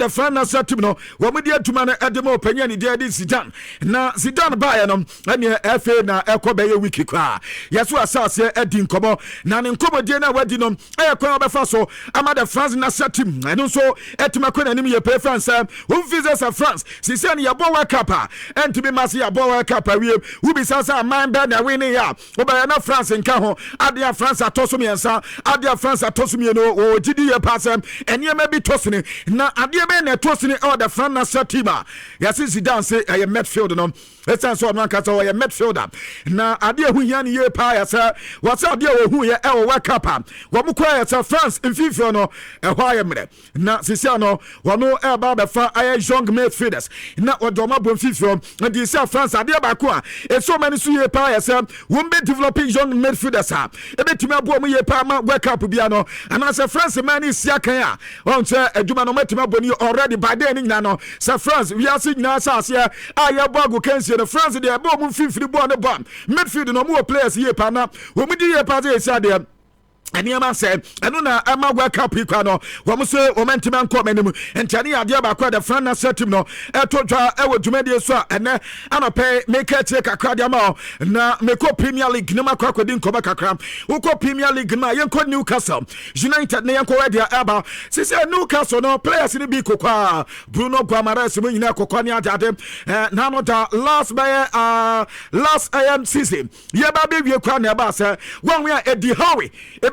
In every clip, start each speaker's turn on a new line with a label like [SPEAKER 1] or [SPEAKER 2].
[SPEAKER 1] the friend national team no wɔn di adwuma no ɛde ma ɔpanyin ne deɛ de Zidane na Zidane baayɛ no ɛne FA na ɛkɔ bɛyɛ wiki koraa yɛso asase ɛdi nkɔmɔ na ne nkɔmɔdie na wadi no ɛyɛ kwan ɔbɛfa so ama the France national team ɛno nso ɛtuma kɔ n'anim yɛ pɛ France wɔmfisɛ France sisi ne yɛbɔ World Cup a ɛntumi ma se yɛbɔ World Cup awie wobisa sɛ aman bɛ na wini ya wobɛyɛ na France nka ho adeɛ France atɔ so mmiɛnsa adeɛ France atɔ so mmienu wɔ gyidi yɛ paasɛm ɛnneɛma bi tɔ sene na adeɛ bɛyɛ na ɛtɔ sene ɛwɔ the France national team a yɛse Zidane se ɛyɛ midfield no ɛsiane sɛ ɔno ankasa wɔyɛ midfielder na adeɛ ho hia ne yie paa yɛ sɛ wɔsɛ adeɛ a wɔhu yɛ ɛwɔ World Cup a wɔn kora yɛ sɛ France mfimfini no ɛhɔ ayɛ mmerɛ na sisia no wɔno ɛba bɛfa ayɛ young midfielders na wɔde wɔn abɔ mfimfini na de sɛ France adeɛ baako a ɛso ɔma no so yie paa yɛ sɛ wɔn bɛ developing young midfielders a ɛbɛtumi aboɔ mu yie paa ma World Cup bia no anaasɛ France man ne sia kan a wɔn sɛ adwuma no wɔatumi abɔ ne already by then ne nyinaa no sɛ France wiase nyinaa sɛ aseɛ a yɛbɔ ago kansie no France deɛ ɛbɔ mu mfimfini bɔɔ ne bɔ midfield no mu wɔ players yie paa na wɔn di yie paa sɛ yɛsi adeɛ ɛnneɛma sɛ ɛno na ɛma World Cup yi kwa no wɔn so wɔn ntoma nkɔ m'anim nkyɛne adeɛ baako a the France national team no ɛto dwa ɛwɔ dwumadie so a ɛnɛ anɔpɛ meka akyire kakra deɛ ma na mekɔ Premier League ne makɔ akɔdi nkɔmɔ kakra wokɔ Premier League no a yɛnkɔ Newcastle United ne yɛnkɔ wɛdeɛ ɛba sisɛ Newcastle no players ne bi kokɔ a Bruno Guimaraes mu nyinaa kokɔ ne adeade n'ano da last season yɛba bɛwie kwa ne ɛba sɛ wɔn a Eddie Howe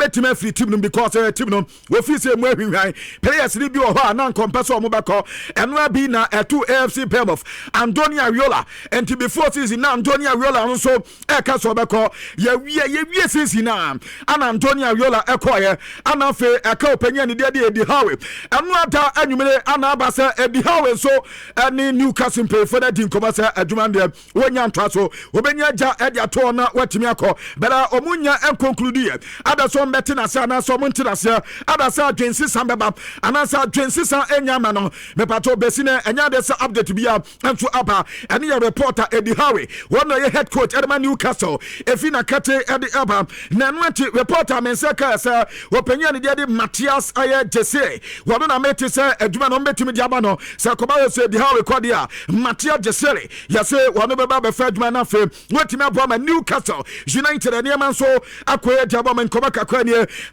[SPEAKER 1] team free team no because team no we feel say mu ahwihwan players ni bi wɔ hɔ a na nkompɛ so ɔmo bɛkɔ ɛno bi na ɛto AFC Bournemouth Antonio Ariola and before season na Antonio Ariola nso ɛka so bɛkɔ yɛwie season na ana Antonio Ariola ɛkɔɛ ana fe ɛka opanya ne deɛ de Eddie Howe ɛno ata anwumere ana aba sɛ Eddie Howe nso ɛne Newcastle mpɛfo da di nkɔmɔ sɛ adwuma deɛ wonya ntoa so wobɛnya gya ɛde ato na watumi akɔ bɛra ɔmo nya ɛnkonkludu yɛ ada so betinase anasa omuntirase adasa adwensisa mbeba anasa adwensisa enyama no mepato besine enya de se update bia enso aba ene ye reporter Eddie Howe one ye head coach Edema Newcastle efina kate Eddie aba na nwati reporter menseka se opanya ne de Matthias aye Jesse wono na meti se adwuma no mbetimi de aba no se koba se Eddie Howe kodi a Matthias Jesse yase wono beba be fa adwuma na fe wetimi abo ma Newcastle United ene man so akoye de aba man koba kakra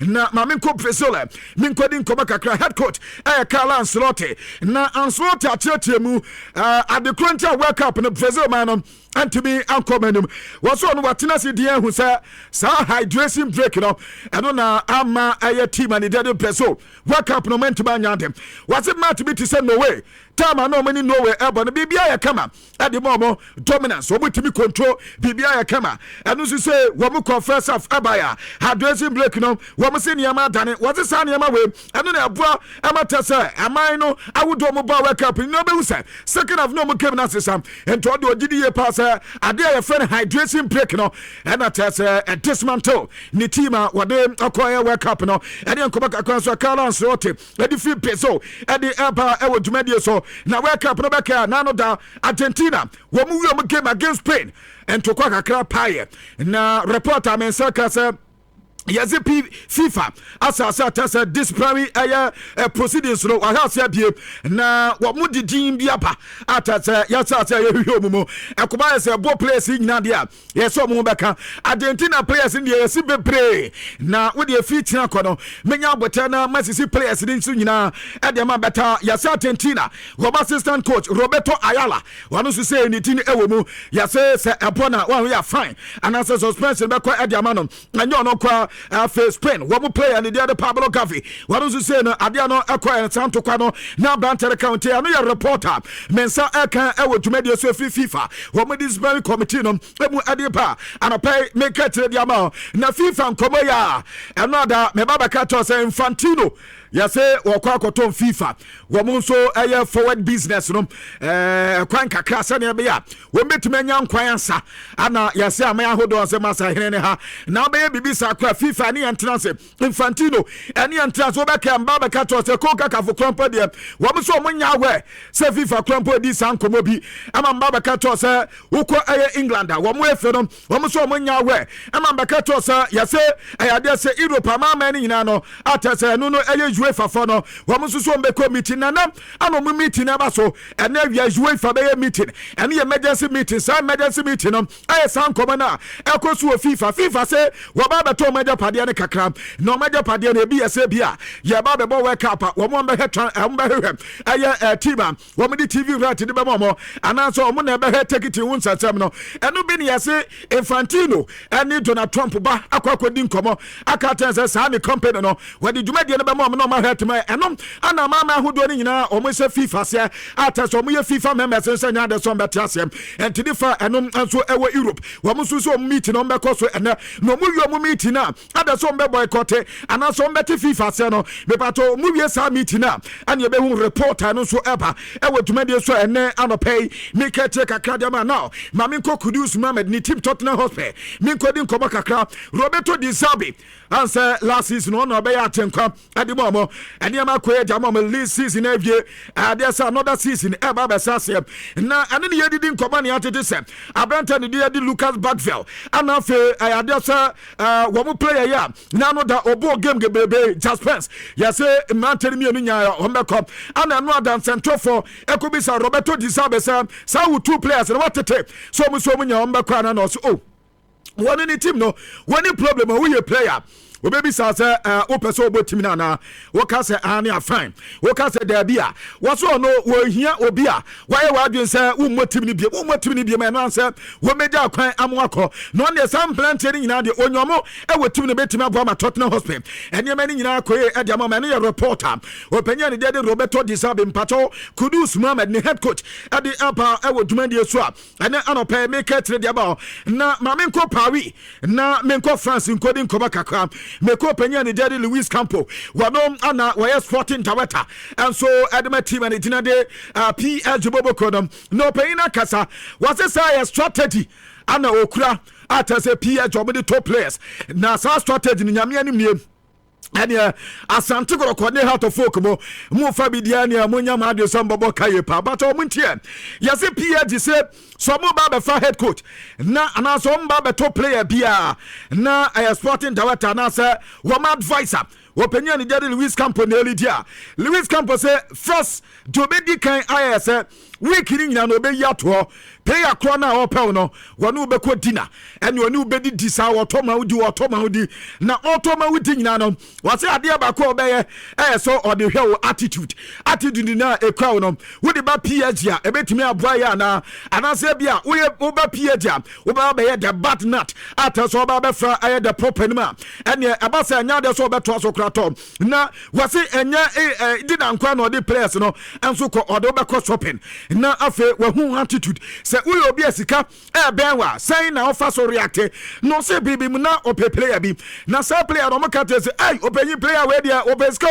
[SPEAKER 1] na maminko presole minkodi nkoma kakra head coach Carlo Ancelotti na Ancelotti atiatiemu adekrontia World Cup no Brazil man antimi ankomanum waso no watena se die hu sa hydration break no eno na ama aye team and the Brazil World Cup no mentima nyandem was it match be to say no way time no many no way ebon bibia ya kama ade momo dominance obutimi control bibia ya kama eno so say wo mu confess of abaya hydration break no wo mu se niam dane was it san niam we eno na aboa amata say aman no awodo mo ba World Cup no be hu say second of no mo came na sesam ento de ogidi ye pass ade ya friend hydration break no and that is a dismantle ni team wade akoya World Cup no ade nkoba kakran so Carlo Ancelotti ade free peso ade aba e wo dwumadie so na World Cup no beka na no da Argentina wo mu game against Spain and to kwa kakra paye na reporter mensaka say yazi FIFA asasa tasa disciplinary proceedings no ahase bie na wo mu didin bia pa atasa yasasa yehwe omumo ekoba yese bo players nyina de a yeso omumo beka Argentina players ndi yesi bebre na wo de feature akono menya abota na masisi players ndi nsu nyina e de ma beta yasa Argentina wo assistant coach Roberto Ayala wanu so say ni tin ewo mu yase se ebona wan we are fine and as suspension be kwa e de amano anyo no kwa first Spain one player and the other Pablo Gavi what was you say no Adiano acquire Santo Quano now Banter County I know your reporter Mensa Eka Ewo Jumedia so FIFA what this very committee no emu adipa and a pay make it the amount na FIFA Komoya another me baba kato say Infantino yase wakwa koton FIFA wo so aye forward business no kwan kakra se ne be ya wo metuma nya nkwan ansa ana yase amaya hodo ase masa hene ha na be bibisa kwa FIFA ni entrance Infantino eni entrance wo be ka mbaba kato se koka kafo krampo de wo so munya we se FIFA krampo di san komo bi ama mbaba kato se uko aye England wo mo efe no wo so munya we ama mbaba kato se yase ayade se Europe ama ma ni nyina no atase no no aye UEFA for no wɔn nso so mbɛkɔ meeting na ano mu meeting aba so ɛna wia UEFA bɛyɛ meeting ɛne emergency meeting saa emergency meeting no ayɛ saa nkɔmɔ na ɛkɔ so wɔ FIFA sɛ wɔba bɛtɔ ɔmɛgya padeɛ ne kakra na ɔmɛgya padeɛ no ebi yɛ sɛ bi a yɛba bɛbɔ World Cup a wɔn bɛhwɛ ɛyɛ team a wɔn de TV right de bɛma wɔn anaasɛ wɔn na ɛbɛhwɛ take it ho nsɛnsɛm no ɛno bi ne yɛ sɛ Infantino ɛne Donald Trump ba akɔkɔdi nkɔmɔ akata sɛ saa ne company no wɔde dwumadie no bɛma wɔn na wɔn ahwɛ tema ɛno ana amaama ahodoɔ no nyinaa wɔn sɛ FIFA sɛ ata sɛ wɔn yɛ FIFA members nso nya de so wɔn bɛte aseɛ ɛntini fa ɛno nso ɛwɔ Europe wɔn nso so wɔn meeting wɔn bɛkɔ so ɛnɛ na wɔn wie wɔn meeting na ada so wɔn bɛ boycott anaasɛ wɔn bɛte FIFA aseɛ no mepato wɔn wie saa meeting na ɛna yɛbɛhu reporter no nso ɛba ɛwɔ dwumadie so ɛnɛ anɔpɛ yi mekɛte kakra deɛ ma now maame nkɔ Kudus Mohammed ne team Tottenham Hotspur menkɔ di nkɔmɔ kakra Roberto Di Zerbi answer last season on obey atenkwa ade mo enema ko agya mo league season avie there's another season eba besase na ane ne yedi nkoma ne atete se abranta ne yedi Lucas Bagvel ana fe adesa wo mo player ya na no da obo game gebebe Jaspers yase manteri mi enu nya ombeko ana no adan center for ekobisa Roberto Di Zerbi sa wo two players na watete so mo nya ombeko ana no so oh one in the team no one problem we a player obebi sa say opeso obo team na na wo ka say ani afine wo ka say da bia wo so no wo hia obi a waye wadwen say wo mo team ni bia me no say wo meja kwan amoakọ no ne sam plant ni nyina de onyomo e wo team ni betimi abo ma Tottenham Hotspur ene ma ni nyina koye e dia ma ne reporter openya ni de Roberto Di Zerbi mpacho Kudus Mohammed ni head coach e de apa e wo dwumandie so a ene anopa make tre dia ba na ma me nko Paris na me nko France nko di nko kakra meko penya ni Jerry Luis Campo wano ana waya Sporting Director and so adama team and itina de PSG bobo kodom no penya kasa was say a strategy ana okura atase PSG obo the top players na sa strategy ni nyame anim nie ene asante korokọ ne heart of folk mo fa bidia ne amonya ma de so mbobo kaye pa but o muntie yase PSG say so mo ba be fa head coach na ana so mo ba be top player bia na Sporting Director na say wo ma advisor opinion ni Jerry Luis Campo na elidia Luis Campo say first dobedi kan ayese week ni nyina no be yato player kro na opel no wonu be ko dina ene wonu be di disa otoma udi na otoma udi nyina no wase ade ba ko obeye so ode hwe attitude na ekwa no wodi ba PSG a ebetimi aboa ya na anase bia wo ba PSG a wo ba be the bad nut ata so ba be fra aye the proper ma ene abasa nya de so beto so krato na wase enya di na nkwa no de players no enso ko ode be ko shopping na afe wahu attitude se uyo obi asika benwa say na ofa so react no se bibi mu na ope player bi na say player no makata say ai openyi player we dia opesko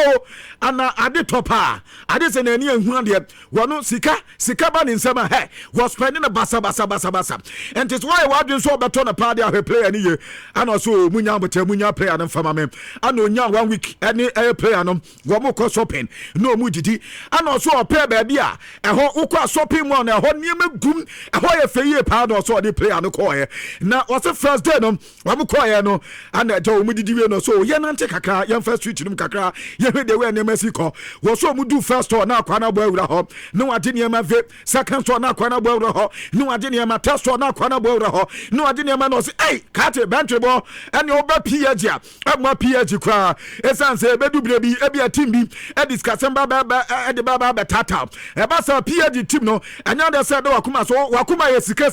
[SPEAKER 1] ana ade topa ade se na ni ehun ade wono sika ba ni nsema he was spending na basa and it's why we do so beto na party a player ni ye ana so munya player na fama me ana onya 1 week any player no wo mo ko shopping no mu didi ana so ope ba bia eho ukwa shopping mo na eho niam gum eho ye feye pa do so the player no call ye na was the first day no wo mo call ye no ana jo mu didi we no so ye nante kakra ye first street num kakra ye hwe de we na masi ko wo so mu do first store na akwa na bo awura ho no ade ne ma ve second store na akwa na bo awura ho no ade ne ma test store na akwa na bo awura ho no ade ne ma no say ei kate bentre bo ene oba PSG a ma PSG kwa esanse ebedu brebi ebia team bi e discuss ba de ba tata e ba sa PSG team no anya de say do wakuma ye sika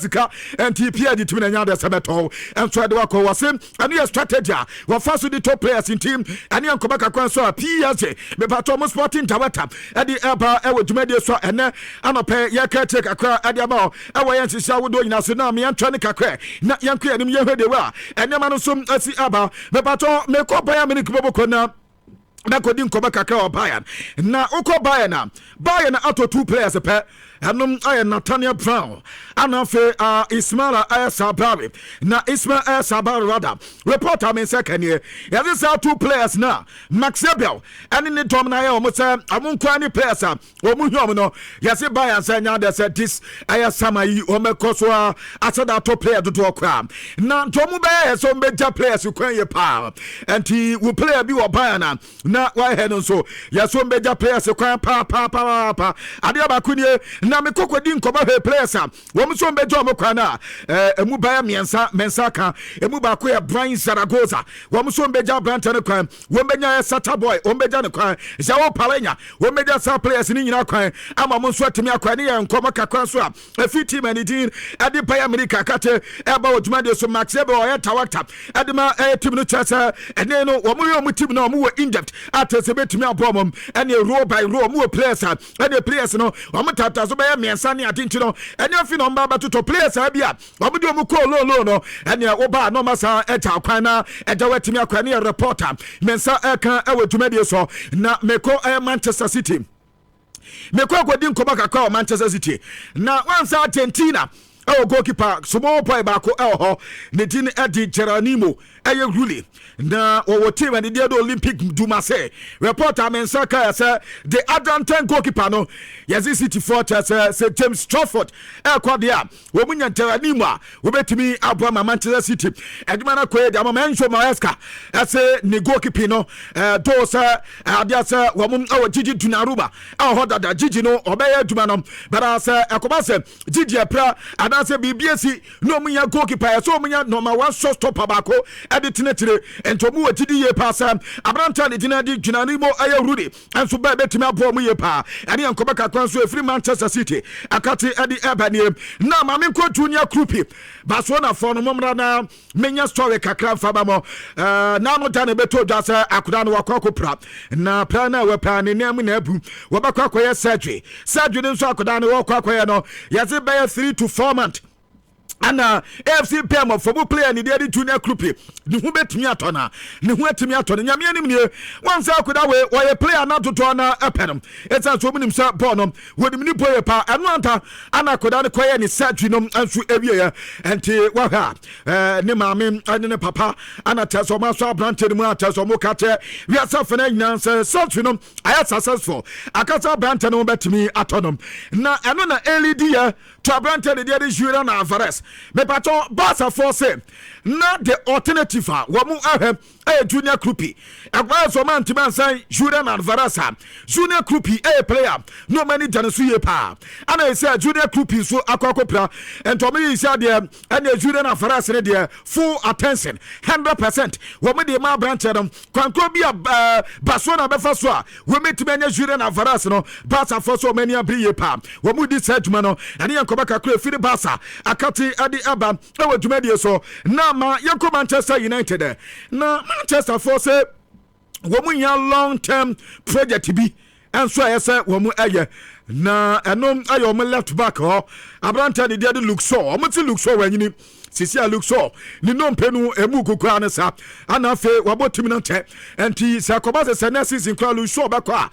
[SPEAKER 1] enti PSG team anya de say beto enso de wakọ wase anu ye strategy wa faso the top players in team ani ankoba kakwan so PSG me pato mo Sporting Director e di eba e wo dwumade so ene anope ye ka take akra e di aba e wo ye nhihia wodo nyina so na me antwa ne kakra na yanko anim ye hwede wa ene ma no so asi aba me pato me ko Bayern Munich boboko na kodi nkoba kakra o Bayern na uko Bayern ato two players pe anum ay Nathaniel Brown anafe Ismaila Sabari na Ismaila Sabari rather reporter me second year yeah these are two players now Max Ebel and ni Tom na ye omo say amunko ani players omu hwom no yes Bayern say nya dey say this ay Samayi omekoso asada top player do okra na tomu be so mbeja players kwan ye pa enti we player bi wo Bayern na why hen so yaso mbeja players kwan pa ade abakunie na me kokodi nkoma he players wo mso mbeja o kwan na emu baya mensa ka emu ba ko ya Brian Zaragoza wo mso mbeja Branta ne kwan wo mbenya Sata Boy wo mbeja ne kwan jawo palenya wo mbeja sa players ni nyina kwan ama mo nso atimi akwan ne nkoma kakwan so a fit team and din ade baya America kate eba oduma de so Max ebe o ya tawata ade ma team no chasa ene no wo mo team na wo in depth atese betimi abomom ene row by row mo players ene players no wo mo tata so baya mensa ne ade ntino ene afi no mba batoto players abia wo mo de mo ko lo no ene wo ba no masa eta kwan na eja wetimi akwan ne reporter mensa eka ewo duma de so na meko Manchester City meko agodi nkoma kakwa Manchester City na once Argentina goalkeeper small boy baako ho ne din Edi Geronimo ruli na wo team and the Olympic Dumase reporter mensaka say the Argentine goalkeeper no Yazoo City Fortress say James Trafford kwadia wo munya Geronimo wo betimi aboma Manchester City eduma na koye dia Mencho Maesca say ne goalkeeper no do say adia say wo mum Gigi Donnarumma ho dada Gigi no obeye eduma no but say akoba say Gigi pra adanse BBC no munya goalkeeper so munya number 1 shot stopper bako editinetire entomu watidi ye pasa abranta de dinadi Donnarumma rudi enso ba betimi abo mu ye pa ene enkoba kakwan so free Manchester City akati edi ebanie na ma me ko junior group Barcelona for no momra na menya story kakra faba mo na no dane beto da se akuda no wakokopra na plana we pa ne nem na abu we bakwakoye surgery nso akuda no wakwakoye no yaze be 3 to 4 months ana AFC PM for bu player ni dey junior group ni hu betumi atona ni hu atumi atona nyame anim nie once akoda we player na toto na epenom etsa so munim sa ball no wodim ni boy pa anu anta ana akoda ne koye ni surgery no ansu ewie ya enti wa ha ne maame ane ne papa ana taso ma so abrante mu ataso mo kate we asafa na nyina surgery no aya successful akasa abrante no betumi atonom na eno na LED ya to abrante de dey Julian Alvarez me pato Barca force na the alternative wo mu junior groupie agba so man ti man san Julian Alvarez junior groupie player no many janisu ye pa ana say junior groupie so akokopra ento me say de and Julian Alvarez ne de full attention 100% wo me de ma branch dem kwankro bia Barcelona be fa so a wo metime nya Julian Alvarez no Barca for so many abri ye pa wo mu di sedjuma no ene yankoba kakra fi Barca akati adi aba e dwumadi so na ma yanko Manchester United na Manchester for say wo ya long term project bi enso ayese wo mu aye na enom ayo mo left back ho abranta de dey look so o mo ti look so wanyini sisi a look so ni no mpenu emu kokura ne sa ana fe wabotimi no te enti sa koba se na season kwa look so bakwa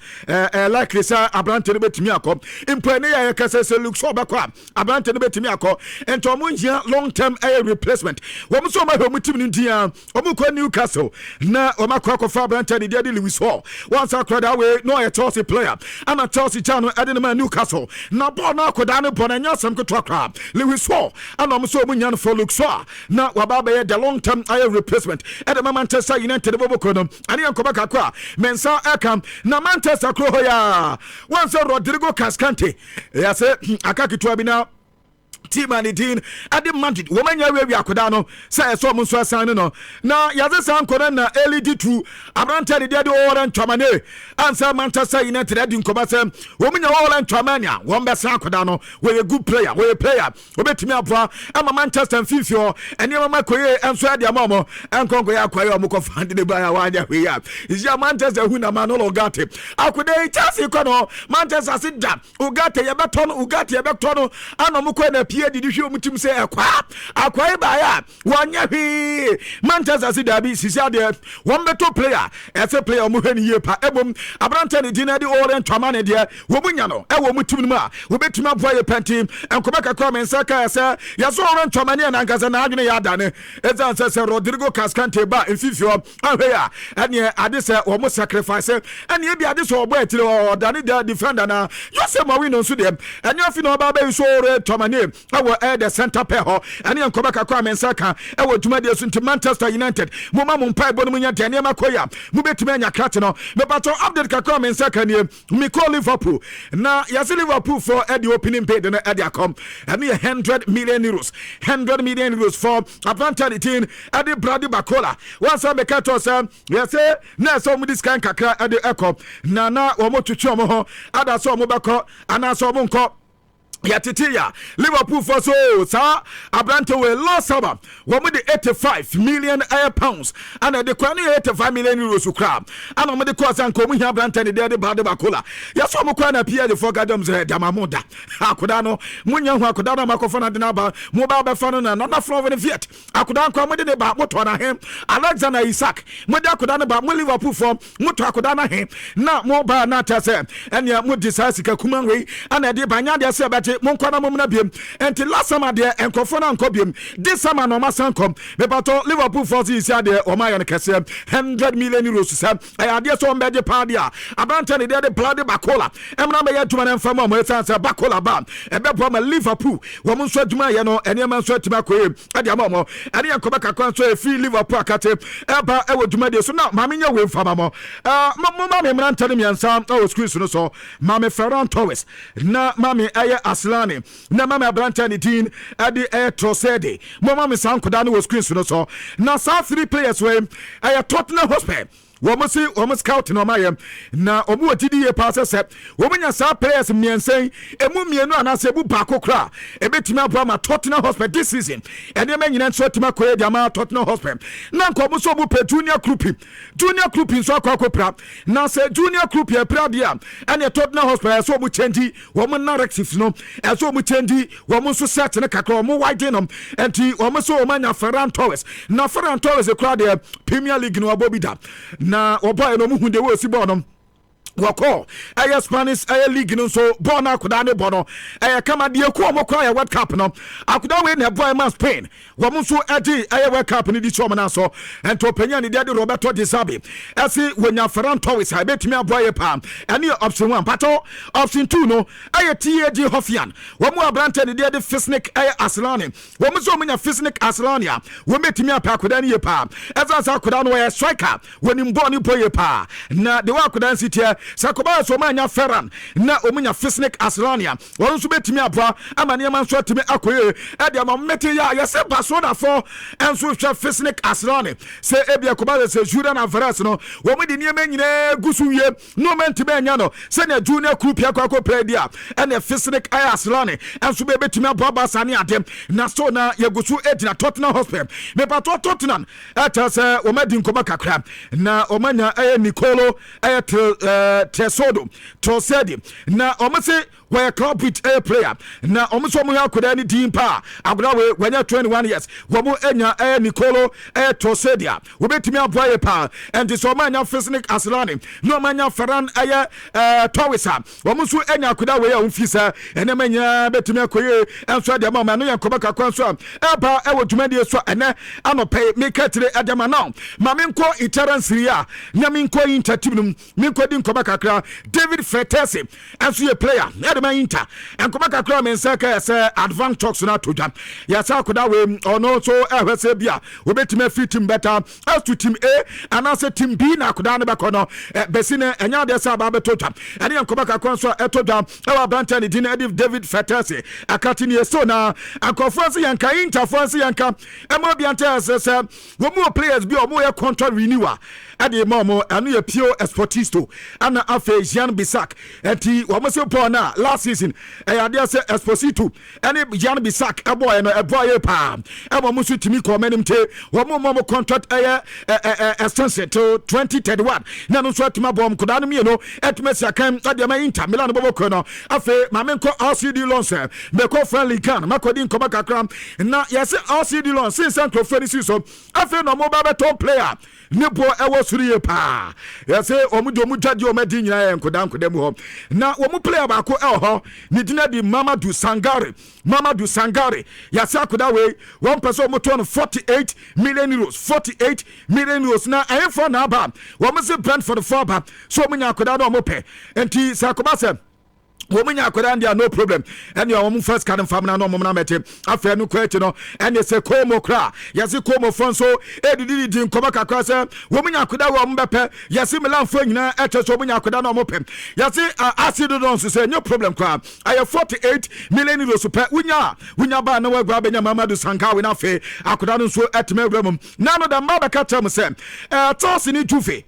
[SPEAKER 1] likely sa abrante ne betimi akom impo ne ya kase se look so bakwa abrante ne betimi akọ enti omo nhia long term air replacement wo mo so ma ho mutimi no dia omo kwa Newcastle na o makwa fa abrante ne dia de Lewis Hall once akwada we no a Chelsea player ana Chelsea chano ade ne ma Newcastle na ball na akwada ne ball na nya sam kotwa kra Lewis Hall ana omo so omo nya no for so na wababa the long term air replacement at the Manchester United bokono ani yankoba kakwa mensa akam na Manchester kro ya once Rodrigo Cascante ya say akakitwa bi na team and din ade Madrid woman ya we akoda no say so mo so asan no na yaze san koda na LED2 abrante de de oran twamane answer Manchester United ade nkoba sem woman ya oran twamania won be san akoda no we a good player obetimi aboa ama Manchester fifio ene mama koye enso ade amamo enkonko ya kwaye omko fande de ba ya wanya we ya is ya Manchester hu na manolo gate akoda Chelsea kono Manchester sidda ugate ye beton anomko na did you show mutum say akwa ba ya wanya hwi Manchester City abi sisi de one better player as a player mu hwani ye pa ebom abrante ne dinadi oren twamane de wo munya no e wo mutum mu a wo betuma boye pentim enkoba kakra mensaka ese yaso oren twamane na ngaza na adwene ya dane ezan se Rodrigo Cascante ba enfifio ahwe ya ene ade se wo mu sacrifice ene bi ade so obo etire o dane defender na yose ma wi no so de ene afi no ba ba so oren twamane our the center pair ho ane enkoba kakwa mensaka our dwumade so nti Manchester United moma mo mpa ebo no munya de ne makoya mu betuma anya krate no me bato update kakwa mensaka ne me call Liverpool na yase Liverpool for the opening bid na e dia come ane 100 million euros for Atlanta team at the Brady Bacola once I make to say yase na so mu this kind kakra at the echo na wo mo twetwe mo ho ada so mo bako ana so mo nko Yatitiya Liverpool for so sir Abrante we lost summer we the 85 million pounds and the kwani 85 million euros crab and we the course and come here Abrante the de bad bakola yes so mo kwana pia the for gadam ze damamuda akoda no munya hu akoda na makofana de na ba mo ba be fa no na na from the Viet akoda nko mo de ba moto na him Alexander Isaac mo de akoda na ba mo Liverpool for moto akoda na him na mo ba na ta se enya mo decisive kakuman we and de banya de se monkwana momna biem enti last summer de enkofo na nko biem this summer no masan kom me bato Liverpool force is here de o ma yan kese 100 million euros sa ade so mbeje padia abanta ne de blood bakola emna me yaduma na mfama mo esanse bakola ba ebebo ma Liverpool wo mo nso aduma ye no ene ma nso atima koye ade ama mo ade enkoba kakwa nso e free Liverpool akate eba e woduma de so na ma menya we mfama mo ma me mra ntane miansa o squeeze no so ma me Ferran Torres na ma me aye Aslani na mama Abranta ni din ade Trossard mama me sankoda no screen so na sa three players we Tottenham Hotspur womo scout no maye na omo atidi ye pass se womo nya sa players miensen emu mienu anase bu bako kra ebetimi abo ma Tottenham Hotspur this season ene ma nyina nso tima koye dia ma Tottenham Hotspur na nko mo so bu pe junior group nso akwa na se junior group e pra dia ene Tottenham Hotspur so mu change womo narratives no so mu change womo so set ne kakra womo widen no enti womo so womo nya Ferran Torres na Ferran Torres e kra dia Premier League no abobida na oboy no muhu de wo si bo no wako aya Spanish aya league no so born akoda ne bono aya kama de ko mo kwa ya World Cup no akoda we na boy man Spain wo mo so adi aya World Cup ni di choma na so ento panya ni de Roberto De Zerbi esi wonya Ferran Torres ha betimi aboye pam ene option 1 pato option 2 no aya TAG Hofian wo mo abrante ni de Fisnik aya Aslani wo mo so munya Fisnik Aslania wo metimi apa akoda ni ye pam eza sa akoda no we striker woni mbo ni boye pa na de wa akoda nsitia Sakoba so manya Ferran na omunya Fisnik Aslania won so betimi aboa amane man so atimi akoye e de amete ya yese Barcelona for enso hwe Fisnik Aslania se ebia koba se Julian Alvarez no wo mu de niema nyina gusu wie no menti be nya no se na junior group ya kwako predia ene Fisnik Aslania enso be betimi aboa Barcelona adem na so na yagusu edina Tottenham Hotspur me pato Tottenham eta se o madi nkoba kakra na omanya Nicolo Tesodo Trossard na omase where club with a player na omuso mu yakoda ni team pa agoda we wanya 21 years wo mu enya Nicolo Trossard we betimi aboye pa and so manya Fisnik Aslani no manya Ferran Torres wo mu so enya akoda we ya umfisa ene manya betimi akoye enso de ma no yankoba kakwa so eba e wodwumade so ene anope mekatire adama now ma menko iteran siria nya menko intertibnum menko di nkoba kakra David Fetesi enso ye player man inter and come back a men say advance talks na to jam yes akoda we ono so ehwese bia we betime fit team better as to team A and as team B na akoda ne back no besine enya de say ba beto jam and yan come back akon so eto jam e wa branch ni din David Fetesi akatini so na conference yanka interference yanka e mo bia ante say we mo players bi o mo ye contract renewal ade momo anu ye pure Sportisto ana afa Jean Bissac enti wo mo se po na last season ade say Esposito ene Jean Bissac eboy no eboy pa e mo so timi ko manim te wo mo contract extension to 2031 na no so atima bom koda no me no etmesi akan ade ma Inter Milan bobo ko no afa ma menko RCD loans me ko friendly can makodi nkoba kakra na yes RCD loans since Central Frenzy so afa no mo ba beto player nebo ewo suriye pa yase omudo mutadi omadi nyina ye nkoda mu ho na wo mu player ba ko ho ni dina di Mamadou Sangare yase akoda we one person mo to 48 million euros na ayefo na ba wo mo se Brentford for ba so munya akoda no mo pe enti sakoba se woman akoda no problem and your first kind of family no mama mete afa no kweti no and you say komo kra yesi komo fon so edidi din koma kakra say woman akoda wo mbepe yesi melan fo nyina eche so woman akoda no mopem yesi acid don so say no problem kra I 48 million euros per unya ba na wa gba benya Mamadu Sanka we na fe akoda no so etime bramum na no da mba ka tem say toss ni juve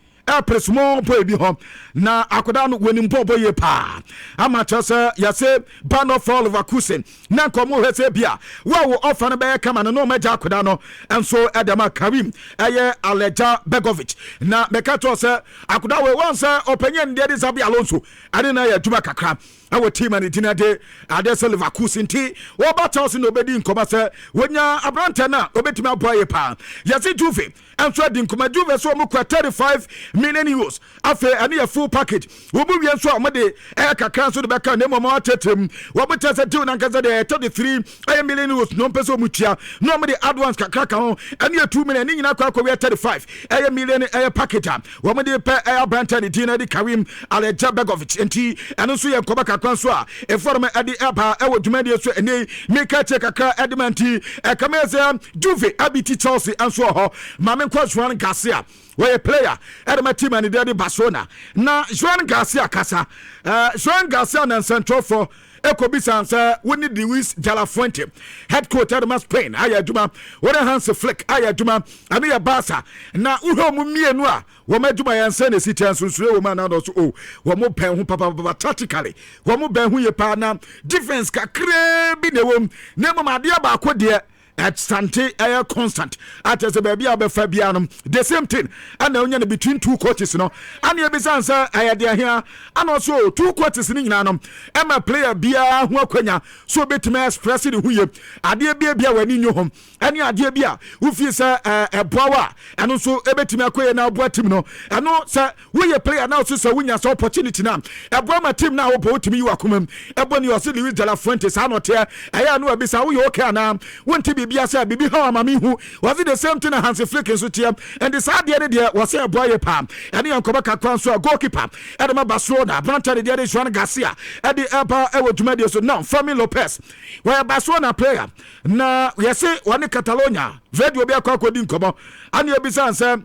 [SPEAKER 1] small boy bi home na akoda no wani mpobo ye pa amacha se yase ban of all over kusen na komo hese bia wo offer no be kama no meja akoda no enso edema Karim eye Aleja Begovic na mekato se akoda we once openye ndi de Zabi Alonso ade na ya djuma kakra our team and dinner day Adesa Leverkusen ti wo ba Chelsea no bedi nkoma se wonya abrante na obetimi aboye pa yase Juve enso di nkoma Juve so mo kwa 35 million euros afa ani a full package wo bu wie nso amade kakra so de beka na mama atetem wo bu tese deal na nkaza de 33 million euros no peso mutia no amade advance kakra ka ho ani 2 million ni nyina kwa 35 million package wo amade pe abrante di dinner di Karim Aleja Begovic enti eno so ye nkoma kwanso a eforme edi eba ewo dwumadi so ene meka che kakra edmanti kameze Juve abiti Chelsea anso ho mame kwa Juan Garcia we player edma team and the Barcelona na Juan Garcia kasa Juan Garcia na central for Ekobisa say we need Luis de la Fuente head coach at Spain ayaduma we Hans Flick ayaduma ami ya Barca na uho mu mienu a wo maduma ya nsa na city ansusure wo man na so wo mo pen ho papa tactically wo mo ben ho ye pa na defense kakra bi ne wom na mo ade ba akode at Sante air constant at as a baby abefabianum the same thing and now between two coaches no and you be answer I here and also two coaches in nanum Emma player bia who akwanya so betime express the huye ade bia wani nyo hom any ade bia who feel say a bower and also ebetime akoye na boa team no and no say we player now so winya so opportunity na a boa team now obo timi you akomam eboni you see Luis de la Fuente sa not here I know be say we okay na won't be biasa bibi how mami hu was it the same thing Hans Flick so tiam and the sad there was a boy pam and you come back so goalkeeper Edema Barcelona Branta the Juan Garcia at the upper Ewo so now Fermin Lopez where Barcelona player na we say one Catalonia video be akwa nkomo and you be say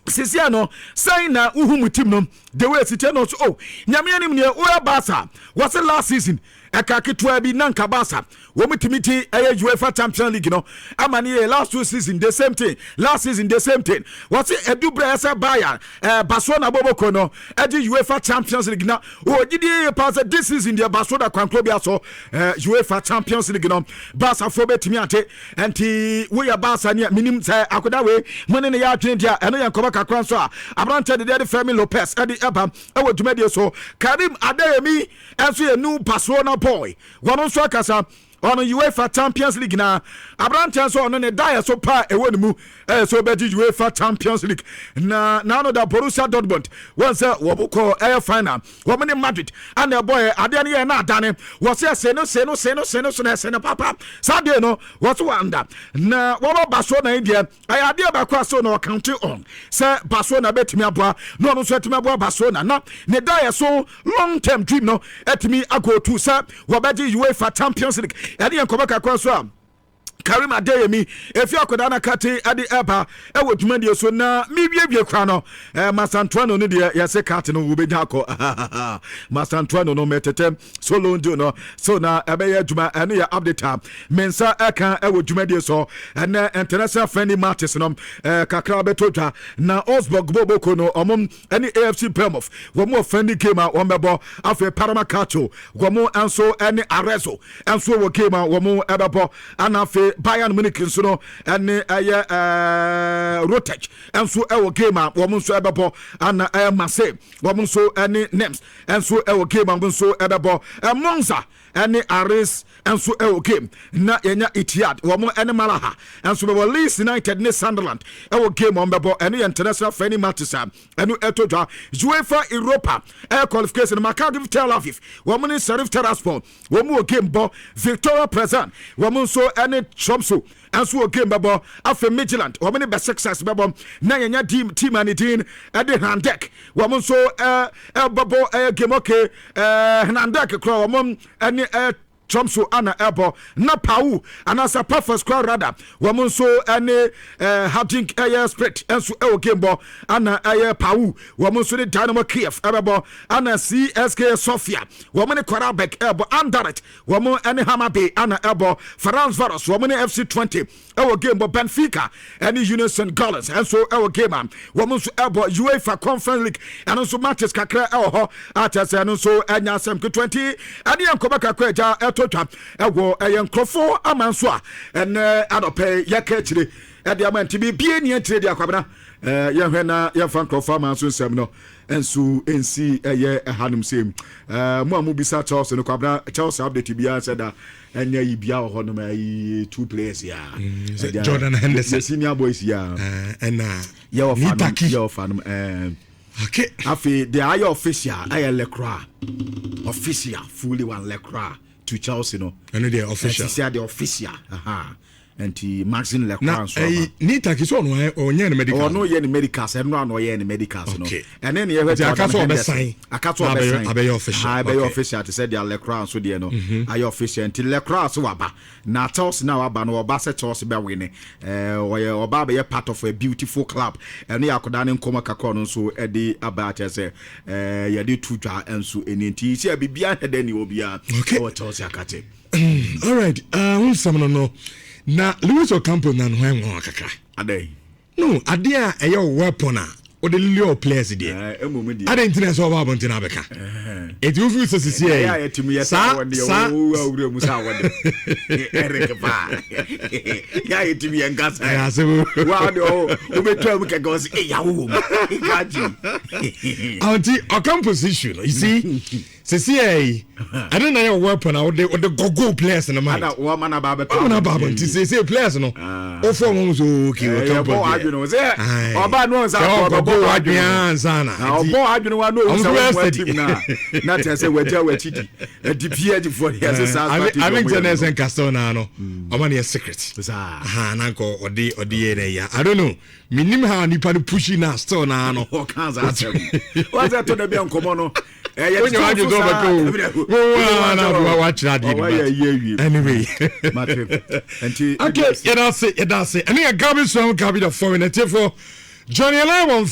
[SPEAKER 1] Sisiano say na uhu team no the way it no so nyame anim ne o Barca was last season akaketwa bi nanka Barca wo mutimiti UEFA Champions League no amani last two season the same thing last season the same thing what edubra esa Bayern Barcelona boboko no UEFA Champions League na o gidi pass this season the Barcelona kwanklo bia so UEFA Champions League no Barca fo betimi ate enti we ya Barca ne minim say akoda we money ne ya atwen dia eno yankoba kakran so a abrante de Fermin Lopez edi eba ewo dwumadi so Karim Adeyemi enso ye new Barcelona boy wono so akasa on UEFA Champions League na abrante so on ne die so pa ewo ne mu so beji UEFA Champions League na no da Borussia Dortmund once woboko final womene Madrid and the boy ade ne na adane wo se no na papa sade no wo so wanda na wo Barcelona India ayade ba kwa so no count on say Barcelona betimi aboa no so etimi aboa Barcelona na ne die so long term dream no etimi ago to say wo beji UEFA Champions League ade yankoba kakwa so Karim Adeyemi efi akoda na kate ade eba ewo dwumadi so na miwiebie kra no Masantuano no de yase kate no wo beja akọ Masantuano no metete solo ndio no so na ebeye dwuma eno ya update mensa eka ewo dwumadi so na international friendly matches no kakra betotwa na Osborg Boboko no omum any AFC Plymouth wo mo friendly game a wo mebo afa Parama Cacho wo mo anso any Arezzo anso wo game a wo mo ebebo anafe Bayern Munich nso no ene Rotech enso ewo game a wo nso ebebo ana Marseille wo nso ene Nems enso ewo game a wo nso ebebo Monza ene Aris enso ewo game na yenya Etihad wo ene Malaha enso be Leeds United ne Sunderland ewo game on bebo ene international friendly matches ene etodwa UEFA Europa qualification Maccabi Tel Aviv wo ne Sheriff Tiraspol wo game bo Victoria Plzen wo nso ene Tromso enso game bebo afa Midland wo me be success bebo na yenya team anything at the Handek wo mo so bebo game okay Handek kro wo any Tromso ana ebo na pau anasa perfect squad rather woman so any having air spirit enso e game bo ana air pau woman so the Dynamo Kiev ebo ana CSK Sofia woman Korabek ebo Anderlecht woman any Hamabe ana ebo France Varos woman FC 20 e game bo Benfica any Unison Goals enso e game woman so ebo UEFA Conference League and so matches kakra e ho atase no so anya sem 20 ani ankoba kakra ja totwa ewo yenkrofo amanso a en adope yakachire e de amanti bi bie ni atire de akwabena yehwe na yefan krofo amanso nsem no ensu ensi eye hanum sem mo amu bisa Chelsea no kwabena Chelsea update bia said that enya yi bia ho no mai 2 players ya
[SPEAKER 2] Jordan Henderson
[SPEAKER 1] senior boys ya
[SPEAKER 2] and
[SPEAKER 1] yo fanum
[SPEAKER 2] okay
[SPEAKER 1] afi the ayo official ayo Lecroix official fully one Lecroix to Chelsea no
[SPEAKER 2] and the official
[SPEAKER 1] the official and the Maxine Lecroix
[SPEAKER 2] so Nita ki so no onye ne medical
[SPEAKER 1] no ye ne medicals and no ye ne medicals no and then you heard
[SPEAKER 2] akaso be sign
[SPEAKER 1] abe
[SPEAKER 2] official
[SPEAKER 1] to say the Lecroix so there no ayo official and Lecroix so waba na Chelsea na waba no oba se Chelsea be win oba be part of a beautiful club and yakoda ne nkoma kakro no so e dey about say ye dey tuja enso enti see bibia hede ni obia o Chelsea akate
[SPEAKER 2] all right who some no na Luis Ocampo na no ho kakra
[SPEAKER 1] adai
[SPEAKER 2] no ade a eyo weapon a o de lio players there ade internet so ba bontina beka it you feel so see
[SPEAKER 1] ya etimi ya sa wonde o awure mu sa wonde Eric ba ya etimi ya ngasa
[SPEAKER 2] ya se
[SPEAKER 1] wa de o betu am ke go say ya wo mu gaji
[SPEAKER 2] anti Ocampo issue you see I don't know your weapon or the go players in the match.
[SPEAKER 1] Ada wo mana ba beto.
[SPEAKER 2] Mana ba bon ti say players no. O for mo so okay o
[SPEAKER 1] Ocampo. Ya bo adwunu say oba no nsa
[SPEAKER 2] ko bo adwunu ansa na.
[SPEAKER 1] Obo adwunu wa no so team na tell say waja wachidi. The PH for here say sa.
[SPEAKER 2] I think Genes and Castona no. O man is secret. Na ko odi ya. I don't know. Minim ha nipa pushing na store na no.
[SPEAKER 1] O kan za tell. What's that to the be nkomo no?
[SPEAKER 2] Anyway, okay, you don't say, and I got me some copy of foreign for Johnny Lemon.